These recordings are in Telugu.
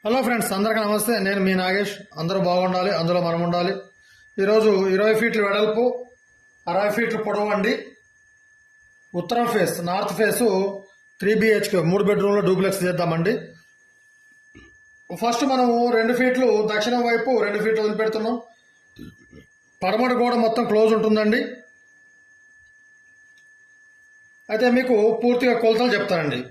హలో ఫ్రెండ్స్, అందరికీ నమస్తే. నేను మీ నాగేష్. అందరూ బాగుండాలి, అందులో మనం ఉండాలి. ఈరోజు 20 ఫీట్లు వెడల్పు, 60 ఫీట్లు పొడవు అండి. ఉత్తరం ఫేస్, నార్త్ ఫేసు 3 BHK 3 బెడ్రూమ్లో డూప్లెక్స్ చేద్దామండి. ఫస్ట్ మనము 2 ఫీట్లు దక్షిణం వైపు 2 ఫీట్లు వదిలిపెడుతున్నాం. పడమటి గోడ మొత్తం క్లోజ్ ఉంటుందండి. అయితే మీకు పూర్తిగా కొలతలు చెప్తానండి.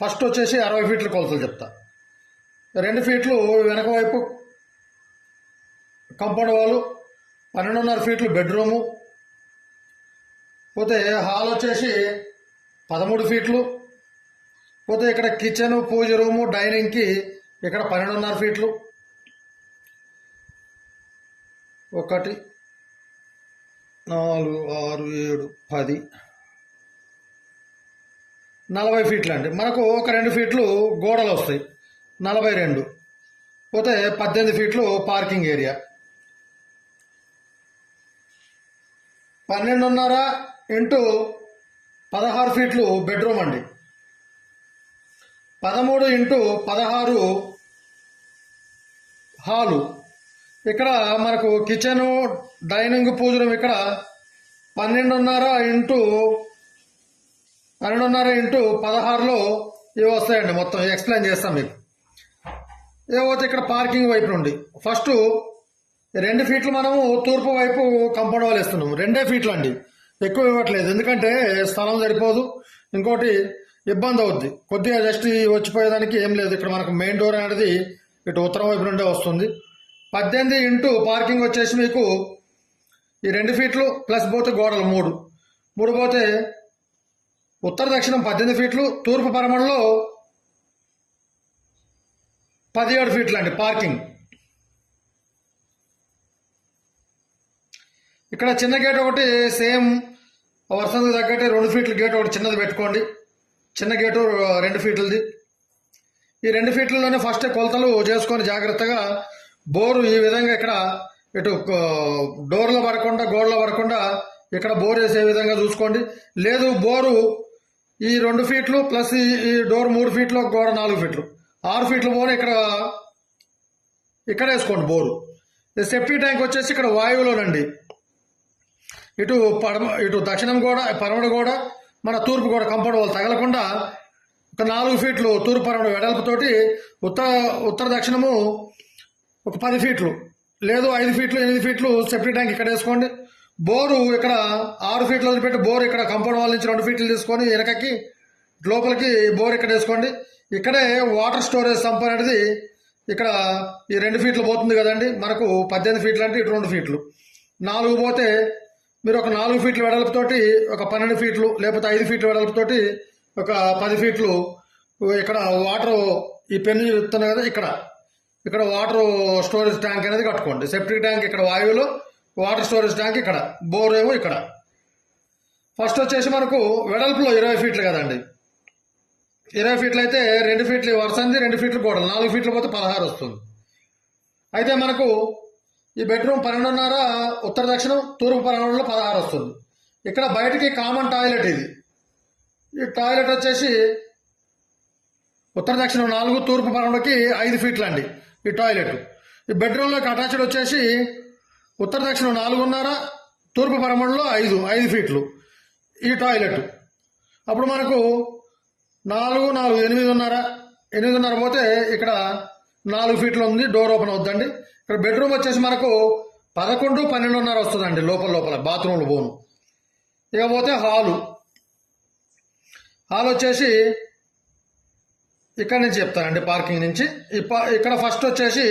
ఫస్ట్ వచ్చేసి 60 ఫీట్ల కొలతలు చెప్తా. 2 ఫీట్లు వెనక వైపు కాంపౌండ్ వాలు, 12.5 ఫీట్లు బెడ్రూము, పోతే హాల్ వచ్చేసి 13 ఫీట్లు, పోతే ఇక్కడ కిచెన్, పూజ రూము, డైనింగ్కి ఇక్కడ 12.5 ఫీట్లు, 1 4 6 7 10 40 ఫీట్లు అండి. మనకు ఒక 2 ఫీట్లు గోడలు వస్తాయి, 42, పోతే 18 ఫీట్లు పార్కింగ్ ఏరియా, 12.5 ఇంటూ 16 ఫీట్లు బెడ్రూమ్ అండి, 13 ఇంటూ 16 హాలు. ఇక్కడ మనకు కిచెను, డైనింగ్, పూజ రూమ్ ఇక్కడ 12.5 ఇంటూ 16లో ఇవి వస్తాయండి. మొత్తం ఎక్స్ప్లెయిన్ చేస్తాం మీకు. ఏవైతే ఇక్కడ పార్కింగ్ వైపు నుండి ఫస్ట్ 2 ఫీట్లు మనము తూర్పు వైపు కాంపౌండ్ వాల్ వేస్తున్నాము. 2 ఫీట్లు అండి, ఎక్కువ ఇవ్వట్లేదు, ఎందుకంటే స్థలం సరిపోదు, ఇంకోటి ఇబ్బంది అవుద్ది. కొద్దిగా జస్ట్ వచ్చిపోయేదానికి ఏం లేదు. ఇక్కడ మనకు మెయిన్ డోర్ అనేది ఇటు ఉత్తరం వైపు నుండే వస్తుంది. 18 ఇంటూ పార్కింగ్ వచ్చేసి మీకు ఈ 2 ఫీట్లు ప్లస్ పోతే గోడలు 3 పోతే ఉత్తర దక్షిణం 18 ఫీట్లు, తూర్పు పరమణలో 17 ఫీట్లు అండి పార్కింగ్. ఇక్కడ చిన్న గేట్ ఒకటి సేమ్ వర్షానికి తగ్గట్టే 2 ఫీట్ల గేట్ ఒకటి చిన్నది పెట్టుకోండి. చిన్న గేటు 2 ఫీట్లది. ఈ 2 ఫీట్లలోనే ఫస్ట్ కొలతలు చేసుకొని జాగ్రత్తగా బోరు ఈ విధంగా ఇక్కడ ఇటు డోర్లో పడకుండా, గోడలో పడకుండా ఇక్కడ బోర్ వేసే విధంగా చూసుకోండి. లేదు బోరు ఈ 2 ఫీట్లు ప్లస్ ఈ డోర్ 3 ఫీట్లు, గోడ 4 ఫీట్లు, 6 ఫీట్లు బోర్ ఇక్కడ వేసుకోండి బోరు. సెఫ్టీ ట్యాంక్ వచ్చేసి ఇక్కడ వాయువులోనండి. ఇటు దక్షిణం గోడ, పరమడ గోడ, మన తూర్పు గోడ కాంపౌండ్ వాళ్ళు తగలకుండా ఒక 4 ఫీట్లు తూర్పు పరమడ వెడల్పుతోటి ఉత్తర దక్షిణము ఒక 10 ఫీట్లు, లేదు 5 ఫీట్లు 8 ఫీట్లు సెఫ్టీ ట్యాంక్ ఇక్కడ వేసుకోండి. బోరు ఇక్కడ 6 ఫీట్లు వదిలిపెట్టి బోరు ఇక్కడ కాంపౌండ్ వాల్ నుంచి 2 ఫీట్లు తీసుకొని వెనకకి లోపలికి బోర్ ఇక్కడ వేసుకోండి. ఇక్కడే వాటర్ స్టోరేజ్ సంప్ అనేది ఇక్కడ ఈ 2 ఫీట్లు పోతుంది కదండి. మనకు 18 ఫీట్లు అంటే ఇటు 2 ఫీట్లు, 4 పోతే మీరు ఒక 4 ఫీట్లు వెడల్పుతోటి ఒక 12 ఫీట్లు, లేకపోతే 5 ఫీట్లు వెడల్పుతోటి ఒక 10 ఫీట్లు ఇక్కడ వాటర్ ఈ పెన్ను ఇస్తున్నాయి కదా, ఇక్కడ వాటర్ స్టోరేజ్ ట్యాంక్ అనేది కట్టుకోండి. సెప్టిక్ ట్యాంక్ ఇక్కడ వాయువులో, వాటర్ స్టోరేజ్ ట్యాంక్ ఇక్కడ, బోర్ ఏమో ఇక్కడ. ఫస్ట్ వచ్చేసి మనకు వెడల్పులో 20 ఫీట్లు కదండి. 20 ఫీట్లు అయితే 2 ఫీట్లు వరుసంది, 2 ఫీట్లు గోడలు, 4 ఫీట్లు పోతే 16 వస్తుంది. అయితే మనకు ఈ బెడ్రూమ్ 12.5 ఉత్తర దక్షిణం, తూర్పు పరమణలో 16 వస్తుంది. ఇక్కడ బయటికి కామన్ టాయిలెట్ ఇది. ఈ టాయిలెట్ వచ్చేసి ఉత్తర దక్షిణం 4, తూర్పు పరమణకి 5 ఫీట్లు అండి ఈ టాయిలెట్. ఈ బెడ్రూమ్లోకి అటాచ్డ్ వచ్చేసి ఉత్తర దక్షిణం 4.5, తూర్పు పరమణలో 5 ఫీట్లు ఈ టాయిలెట్. అప్పుడు మనకు 4, 8.5 పోతే ఇక్కడ 4 ఫీట్లు ఉంది, డోర్ ఓపెన్ అవుతుందండి. ఇక్కడ బెడ్రూమ్ వచ్చేసి మనకు 11, 12.5 వస్తుందండి లోపల బాత్రూమ్లు పోను. ఇకపోతే హాల్ వచ్చేసి ఇక్కడ నుంచి చెప్తానండి. పార్కింగ్ నుంచి ఇక్కడ ఫస్ట్ వచ్చేసి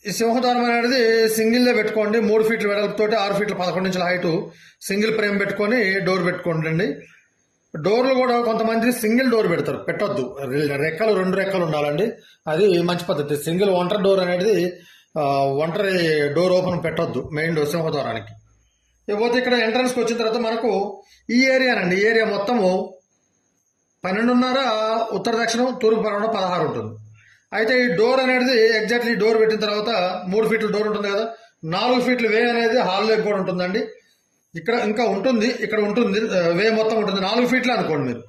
ఈ సింహద్వారం అనేది సింగిల్దే పెట్టుకోండి. 3 ఫీట్లు వెడల్పుతోటి 6 ఫీట్లు 11 ఇంచుల హైటు సింగిల్ ఫ్రేమ్ పెట్టుకొని డోర్ పెట్టుకోండి. డోర్లు కూడా కొంతమంది సింగిల్ డోర్ పెడతారు, పెట్టొద్దు. 2 రెక్కలు ఉండాలండి, అది మంచి పద్ధతి. సింగిల్ ఒంటరి డోర్ అనేది ఒంటరి డోర్ ఓపెన్ పెట్టొద్దు మెయిన్ డోర్ సింహద్వారానికి. ఇకపోతే ఇక్కడ ఎంట్రన్స్కి వచ్చిన తర్వాత మనకు ఈ ఏరియానండి, ఈ ఏరియా మొత్తము 12.5 ఉత్తర దక్షిణం, తూర్పు పరమణ 16 ఉంటుంది. అయితే ఈ డోర్ అనేది ఎగ్జాక్ట్లీ డోర్ పెట్టిన తర్వాత 3 ఫీట్ల డోర్ ఉంటుంది కదా, 4 ఫీట్లు వే అనేది హాల్లోకి కూడా ఉంటుందండి. ఇక్కడ ఇంకా ఉంటుంది, ఇక్కడ ఉంటుంది వే మొత్తం ఉంటుంది, 4 ఫీట్లు అనుకోండి మీరు.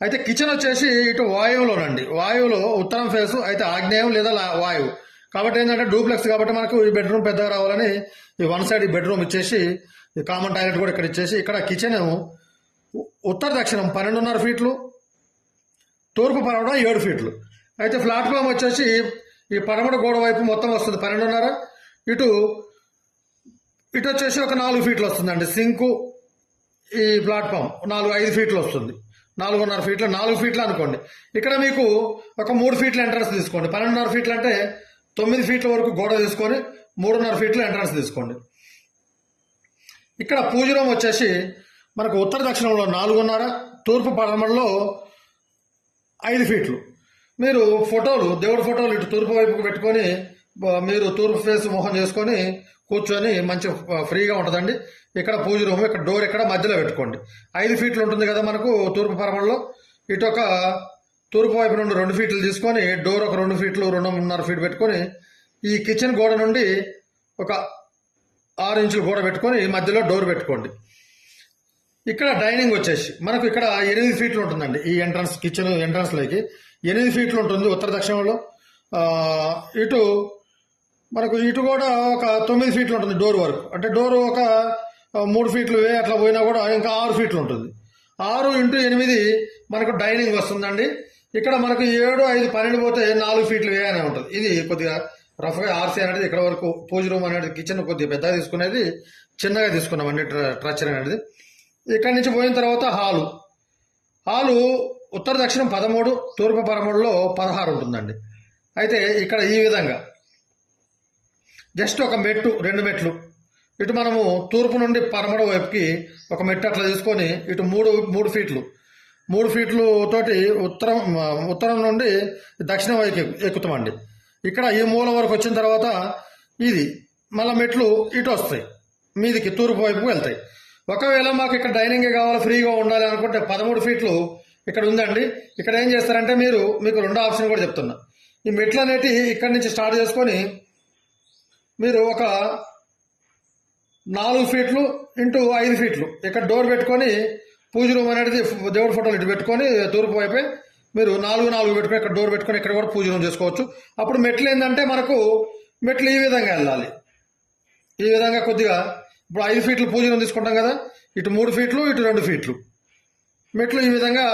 అయితే కిచెన్ వచ్చేసి ఇటు వాయువులోనండి, వాయువులో ఉత్తరం ఫేసు అయితే ఆగ్నేయం లేదా వాయువు కాబట్టి ఏంటంటే డూప్లెక్స్ కాబట్టి మనకు ఈ బెడ్రూమ్ పెద్దగా రావాలని ఈ వన్ సైడ్ ఈ బెడ్రూమ్ ఇచ్చేసి ఈ కామన్ టాయిలెట్ కూడా ఇక్కడ ఇచ్చేసి ఇక్కడ కిచెన్ ఉత్తర దక్షిణం 12.5 ఫీట్లు, తూర్పు పడమట 7 ఫీట్లు. అయితే ప్లాట్ఫామ్ వచ్చేసి ఈ పడమట గోడ వైపు మొత్తం వస్తుంది 12.5. ఇటు వచ్చేసి ఒక 4 ఫీట్లు వస్తుందండి. సింకు ఈ ప్లాట్ఫామ్ 5 ఫీట్లు వస్తుంది. 4.5 ఫీట్లు 4 ఫీట్లు అనుకోండి. ఇక్కడ మీకు ఒక 3 ఫీట్ల ఎంట్రన్స్ తీసుకోండి. 12.5 ఫీట్లు అంటే 9 ఫీట్ల వరకు గోడ తీసుకొని 3.5 ఫీట్ల ఎంట్రన్స్ తీసుకోండి. ఇక్కడ పూజ రూమ్ వచ్చేసి మనకు ఉత్తర దక్షిణంలో 4.5, తూర్పు పడమరలో 5 ఫీట్లు. మీరు ఫోటోలు దేవుడి ఫోటోలు ఇటు తూర్పు వైపుకు పెట్టుకొని మీరు తూర్పు ఫేస్ మొహం చేసుకొని కూర్చొని మంచి ఫ్రీగా ఉంటుందండి. ఇక్కడ పూజ రూమ్, ఇక్కడ డోర్ ఇక్కడ మధ్యలో పెట్టుకోండి. 5 ఫీట్లు ఉంటుంది కదా మనకు తూర్పు పడమరలో. ఇటు ఒక తూర్పు వైపు నుండి 2 ఫీట్లు తీసుకొని డోర్ ఒక 2 ఫీట్లు 2.5 ఫీట్ పెట్టుకొని ఈ కిచెన్ గోడ నుండి ఒక 6 ఇంచుల గోడ పెట్టుకొని మధ్యలో డోర్ పెట్టుకోండి. ఇక్కడ డైనింగ్ వచ్చేసి మనకు ఇక్కడ 8 ఫీట్లు ఉంటుందండి. ఈ ఎంట్రన్స్ కిచెన్ ఎంట్రన్స్లోకి 8 ఫీట్లు ఉంటుంది ఉత్తర దక్షిణంలో. ఇటు మనకు ఇటు కూడా ఒక 9 ఫీట్లు ఉంటుంది డోర్ వరకు. అంటే డోర్ ఒక 3 ఫీట్లు అట్లా పోయినా కూడా ఇంకా 6 ఫీట్లు ఉంటుంది. 6 × 8 మనకు డైనింగ్ వస్తుందండి. ఇక్కడ మనకు 7, 5, 12 పోతే 4 ఫీట్లు అనే ఉంటుంది. ఇది కొద్దిగా రఫ్గా ఆర్సీ అనేది ఇక్కడ వరకు పూజ రూమ్ అనేది కిచెన్ కొద్దిగా పెద్దగా తీసుకునేది చిన్నగా తీసుకున్నామండి స్ట్రక్చర్ అనేది. ఇక్కడి నుంచి పోయిన తర్వాత హాలు ఉత్తర దక్షిణం 13, తూర్పు పడమరలో 16 ఉంటుందండి. అయితే ఇక్కడ ఈ విధంగా జస్ట్ ఒక మెట్టు 2 మెట్లు ఇటు మనము తూర్పు నుండి పడమర వైపుకి ఒక మెట్టు అట్లా తీసుకొని ఇటు 3 ఫీట్లు తోటి ఉత్తరం నుండి దక్షిణం వైపు ఎక్కుతామండి. ఇక్కడ ఈ మూల వరకు వచ్చిన తర్వాత ఇది మళ్ళీ మెట్లు ఇటు వస్తాయి, మీదికి తూర్పు వైపుకు వెళ్తాయి. ఒకవేళ మాకు ఇక్కడ డైనింగ్ కావాలి ఫ్రీగా ఉండాలి అనుకుంటే 13 ఫీట్లు ఇక్కడ ఉందండి. ఇక్కడ ఏం చేస్తారంటే మీకు 2 ఆప్షన్ కూడా చెప్తున్నా. ఈ మెట్లు అనేటి ఇక్కడి నుంచి స్టార్ట్ చేసుకొని మీరు ఒక 4 ఫీట్లు × 5 ఫీట్లు ఇక్కడ డోర్ పెట్టుకొని పూజ రూమ్ అనేది దేవుడి ఫోటోలు ఇటు పెట్టుకొని తూర్పు వైపే మీరు 4 పెట్టుకొని ఇక్కడ డోర్ పెట్టుకొని ఇక్కడ కూడా పూజ రూమ్ చేసుకోవచ్చు. అప్పుడు మెట్లు ఏంటంటే మెట్లు ఈ విధంగా వెళ్ళాలి. ఈ విధంగా కొద్దిగా ఇప్పుడు 5 ఫీట్లు పూజ రూమ్ తీసుకుంటాం కదా, ఇటు 3 ఫీట్లు ఇటు 2 ఫీట్లు మెట్లు ఈ విధంగా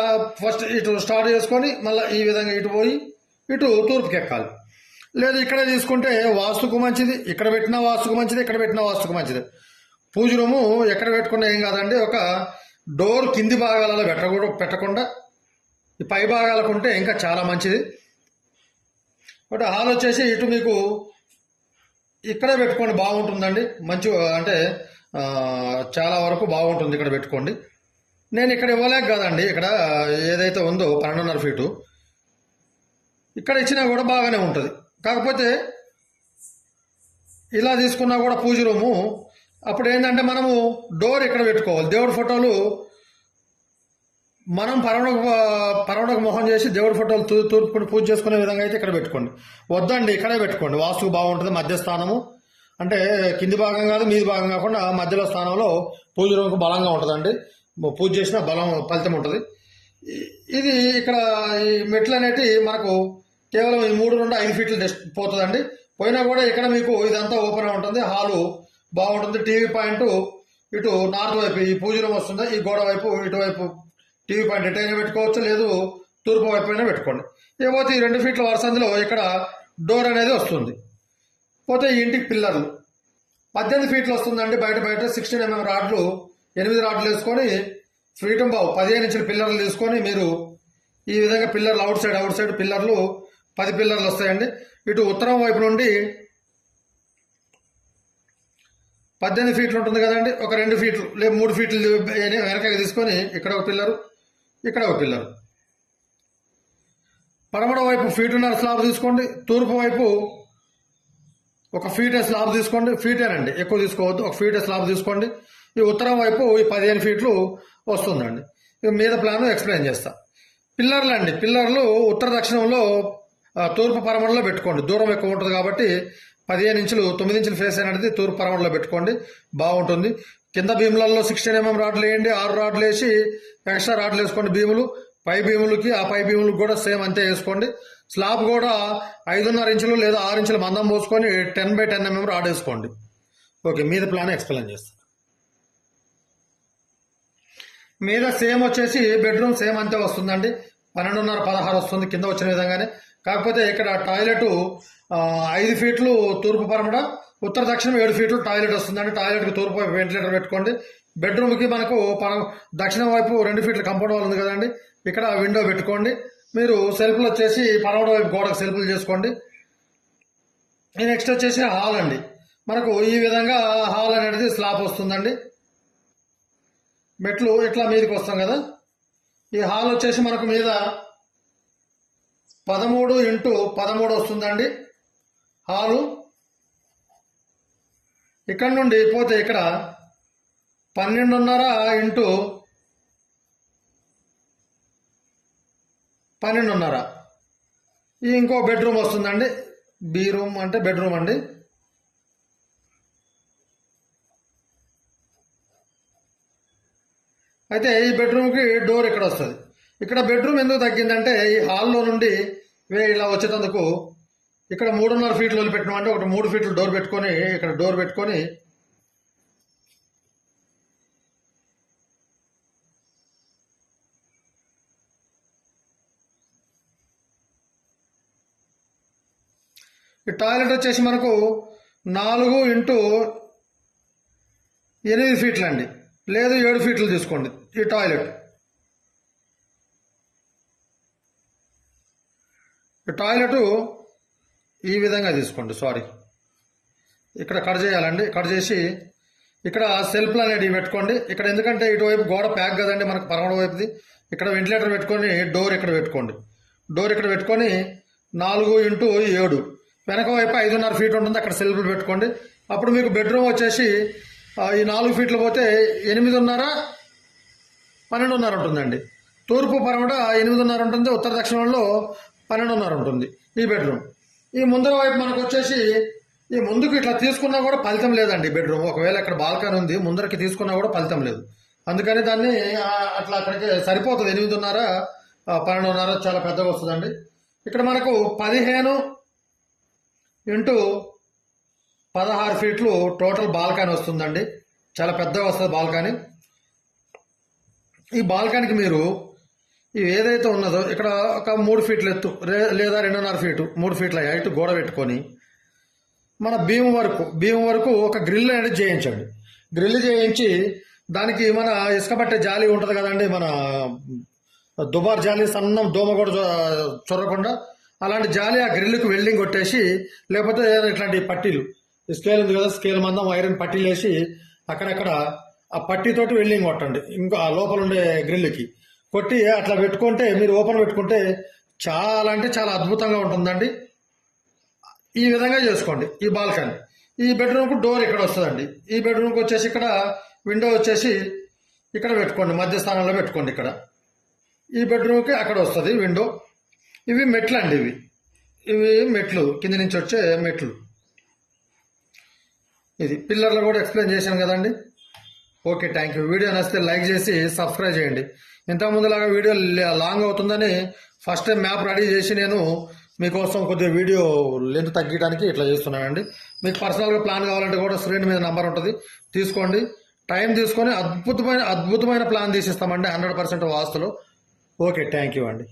ఫస్ట్ ఇటు స్టార్ట్ చేసుకొని మళ్ళీ ఈ విధంగా ఇటు పోయి ఇటు తూర్పుకి ఎక్కాలి. లేదు ఇక్కడే తీసుకుంటే వాస్తుకు మంచిది, ఇక్కడ పెట్టిన వాస్తుకు మంచిది, ఇక్కడ పెట్టిన వాస్తుకు మంచిది. పూజ రూము ఎక్కడ పెట్టుకున్నా ఏం కాదండి. ఒక డోర్ కింది భాగాలలో పెట్టకుండా ఈ పై భాగాలకు ఉంటే ఇంకా చాలా మంచిది. బట్ హాల్ వచ్చేసి ఇటు మీకు ఇక్కడే పెట్టుకోండి, బాగుంటుందండి. మంచి అంటే చాలా వరకు బాగుంటుంది ఇక్కడ పెట్టుకోండి. నేను ఇక్కడ ఇవ్వలేక కాదండి, ఇక్కడ ఏదైతే ఉందో 12.5 ఫీటు ఇక్కడ ఇచ్చినా కూడా బాగానే ఉంటుంది. కాకపోతే ఇలా తీసుకున్నా కూడా పూజ రూము అప్పుడు ఏంటంటే మనము డోర్ ఇక్కడ పెట్టుకోవాలి. దేవుడి ఫోటోలు మనం పరవడకు మొహం చేసి దేవుడి ఫోటోలు తూర్పుని పూజ చేసుకునే విధంగా అయితే ఇక్కడ పెట్టుకోండి. వద్దండి ఇక్కడే పెట్టుకోండి, వాస్తుకు బాగుంటుంది. మధ్య స్థానము అంటే కింది భాగం కాదు మీది భాగం కాకుండా మధ్యలో స్థానంలో పూజ రూమ్కి బలంగా ఉంటుందండి. పూజ చేసిన ఫలితం ఉంటుంది. ఇది ఇక్కడ ఈ మెట్లు అనేటి మనకు కేవలం ఈ 3 నుండి 5 ఫీట్లు పోతుందండి. పోయినా కూడా ఇక్కడ మీకు ఇదంతా ఓపెన్ ఉంటుంది. హాలు బాగుంటుంది. టీవీ పాయింట్ ఇటు నార్త్ వైపు ఈ పూజ రూమ్ వస్తుంది. ఈ గోడ వైపు ఇటువైపు టీవీ పాయింట్ ఎటైనా పెట్టుకోవచ్చు, లేదు తూర్పు వైపు అయినా పెట్టుకోండి. ఇకపోతే ఈ 2 ఫీట్ల వరసందులో ఇక్కడ డోర్ అనేది వస్తుంది. పోతే ఈ ఇంటికి పిల్లర్లు 18 ఫీట్లు వస్తుందండి. బయట 16 mm రాడ్లు 8 రాడ్లు వేసుకొని ఫ్రీడమ్ బావు 15 ఇంచుల పిల్లర్లు తీసుకొని మీరు ఈ విధంగా పిల్లర్లు అవుట్ సైడ్ పిల్లర్లు 10 పిల్లర్లు వస్తాయండి. ఇటు ఉత్తరం వైపు నుండి 18 ఫీట్లు ఉంటుంది కదండి, ఒక 2 ఫీట్లు లేదు 3 ఫీట్లు వెనకకి తీసుకొని ఇక్కడ ఒక పిల్లరు ఇక్కడ ఒక పిల్లరు. పడమర వైపు 1.5 ఫీట్ స్లాబ్ తీసుకోండి. తూర్పు వైపు 1 ఫీట్ స్లాబ్ తీసుకోండి. ఫీటేనండి, ఎక్కువ తీసుకోవద్దు. 1 ఫీట్ స్లాబ్ తీసుకోండి. ఈ ఉత్తరం వైపు ఈ 15 ఫీట్లు వస్తుందండి. ఇక మీద ప్లాన్ ఎక్స్ప్లెయిన్ చేస్తా. పిల్లర్లు అండి, పిల్లర్లు ఉత్తర దక్షిణంలో తూర్పు పరమరలో పెట్టుకోండి. దూరం ఎక్కువ ఉంటుంది కాబట్టి 15 ఇంచులు 9 ఇంచుల ఫేస్ అనేది తూర్పు పరమరలో పెట్టుకోండి, బాగుంటుంది. కింద భీములలో 16 mm రాడ్లు వేయండి. 6 రాడ్లు వేసి ఎక్స్ట్రా రాడ్లు వేసుకోండి భీములు. పై భీములకి ఆ పై భీములకి కూడా సేమ్ అంతే వేసుకోండి. స్లాబ్ కూడా 5.5 ఇంచులు లేదా 6 ఇంచుల మందం పోసుకొని 10x10 mm రాడ్ వేసుకోండి. ఓకే, మీద ప్లాన్ ఎక్స్ప్లెయిన్ చేస్తాను. మీద సేమ్ వచ్చేసి బెడ్రూమ్ సేమ్ అంతే వస్తుందండి. 12.5-16 వస్తుంది కింద వచ్చిన విధంగానే. కాకపోతే ఇక్కడ టాయిలెట్ 5 ఫీట్లు తూర్పు పరమడ, ఉత్తర దక్షిణం 7 ఫీట్లు టాయిలెట్ వస్తుందండి. టాయిలెట్కి తూర్పు వైపు వెంటిలేటర్ పెట్టుకోండి. బెడ్రూమ్కి మనకు దక్షిణం వైపు 2 ఫీట్ల కంపౌండ్ వాల్ ఉంది కదండి, ఇక్కడ విండో పెట్టుకోండి. మీరు సెల్ఫ్లు వచ్చేసి పరమడ వైపు గోడకు సెల్ఫ్లు చేసుకోండి. నెక్స్ట్ వచ్చేసి హాల్ అండి. మనకు ఈ విధంగా హాల్ అనేది స్లాబ్ వస్తుందండి. మెట్లు ఇట్లా మీదకి వస్తాం కదా. ఈ హాల్ వచ్చేసి మనకు మీద 13x13 వస్తుందండి హాలు. ఇక్కడ నుండి పోతే ఇక్కడ 12.5x12.5. ఈ ఇంకో బెడ్రూమ్ వస్తుందండి. బి రూమ్ అంటే బెడ్రూమ్ అండి. అయితే ఈ బెడ్రూమ్కి డోర్ ఇక్కడ వస్తుంది. ఇక్కడ బెడ్రూమ్ ఎందుకు తగ్గిందంటే ఈ హాల్లో నుండి ఇలా వచ్చేటందుకు ఇక్కడ 3.5 ఫీట్లు వదిలిపెట్టినామంటే ఒకటి 3 ఫీట్లు డోర్ పెట్టుకొని ఇక్కడ డోర్ పెట్టుకొని ఈ టాయిలెట్ వచ్చేసి మనకు 4x8 ఫీట్లు అండి, లేదు 7 ఫీట్లు తీసుకోండి. ఈ టాయిలెట్ ఈ విధంగా తీసుకోండి. సారీ, ఇక్కడ కట్ చేయాలండి. కట్ చేసి ఇక్కడ సెల్ఫ్లు అనేటివి పెట్టుకోండి. ఇక్కడ ఎందుకంటే ఇటువైపు గోడ ప్యాక్ కదండి మనకు పరమడ వైపుది. ఇక్కడ వెంటిలేటర్ పెట్టుకొని డోర్ ఇక్కడ పెట్టుకోండి. డోర్ ఇక్కడ పెట్టుకొని 4x7 వెనక వైపు 5.5 ఫీట్ ఉంటుంది, అక్కడ సెల్ఫ్లు పెట్టుకోండి. అప్పుడు మీకు బెడ్రూమ్ వచ్చేసి ఈ 4 ఫీట్లు పోతే 8.5-12.5 ఉంటుందండి. తూర్పు పరమట 8.5 ఉంటుంది, ఉత్తర దక్షిణంలో 12.5 ఉంటుంది ఈ బెడ్రూమ్. ఈ ముందర వైపు మనకు వచ్చేసి ఈ ముందుకు ఇట్లా తీసుకున్నా కూడా ఫలితం లేదండి బెడ్రూమ్. ఒకవేళ ఇక్కడ బాల్కనీ ఉంది ముందరకి తీసుకున్నా కూడా ఫలితం లేదు. అందుకని దాన్ని అట్లా అక్కడికి సరిపోతుంది. 8.5-12.5 చాలా పెద్దగా వస్తుందండి. ఇక్కడ మనకు 15x16 ఫీట్లు టోటల్ బాల్కనీ వస్తుందండి. చాలా పెద్దగా వస్తుంది బాల్కనీ. ఈ బాల్కనీకి మీరు ఇవి ఏదైతే ఉన్నదో ఇక్కడ ఒక 3 ఫీట్ల ఎత్తు లేదా 2.5 ఫీటు 3 ఫీట్ల హైట్ గోడ పెట్టుకొని మన భీము వరకు ఒక గ్రిల్ అనేది చేయించండి. గ్రిల్ చేయించి దానికి మన ఇసుక పట్టే జాలి ఉంటుంది కదండి, మన దుబార్ జాలి, సన్నం దోమ కూడా చొరకుండా అలాంటి జాలి ఆ గ్రిల్కి వెల్డింగ్ కొట్టేసి, లేకపోతే ఇట్లాంటి పట్టీలు స్కేల్ ఉంది కదా, స్కేల్ మందం ఐరన్ పట్టీలు వేసి అక్కడక్కడ ఆ పట్టీతోటి వెల్డింగ్ కొట్టండి. ఇంకా ఆ లోపల ఉండే గ్రిల్కి కొట్టి అట్లా పెట్టుకుంటే మీరు ఓపెన్ పెట్టుకుంటే చాలా అంటే చాలా అద్భుతంగా ఉంటుందండి. ఈ విధంగా చేసుకోండి. ఈ బాల్కనీ ఈ బెడ్రూమ్కు డోర్ ఇక్కడ వస్తుందండి. ఈ బెడ్రూమ్కి వచ్చేసి ఇక్కడ విండో వచ్చేసి ఇక్కడ పెట్టుకోండి, మధ్య స్థానంలో పెట్టుకోండి. ఇక్కడ ఈ బెడ్రూమ్కి అక్కడ వస్తుంది విండో. ఇవి మెట్లు అండి, ఇవి మెట్లు కింద నుంచి వచ్చే మెట్లు. ఇది పిల్లర్లు కూడా ఎక్స్ప్లెయిన్ చేశాను కదండి. Okay, thank you. వీడియో నచ్చితే లైక్ చేసి సబ్స్క్రైబ్ చేయండి. ఇంతకుముందులాగా వీడియో లాంగ్ అవుతుందని ఫస్ట్ టైం మ్యాప్ రెడీ చేసి నేను మీకోసం కొద్దిగా వీడియో లెంత్ తగ్గడానికి ఇట్లా చేస్తున్నానండి. మీకు పర్సనల్గా ప్లాన్ కావాలంటే కూడా స్క్రీన్ మీద నెంబర్ ఉంటుంది, తీసుకోండి. టైం తీసుకొని అద్భుతమైన ప్లాన్ తీసిస్తామండి 100% వాస్తులు. ఓకే, థ్యాంక్ యూ అండి.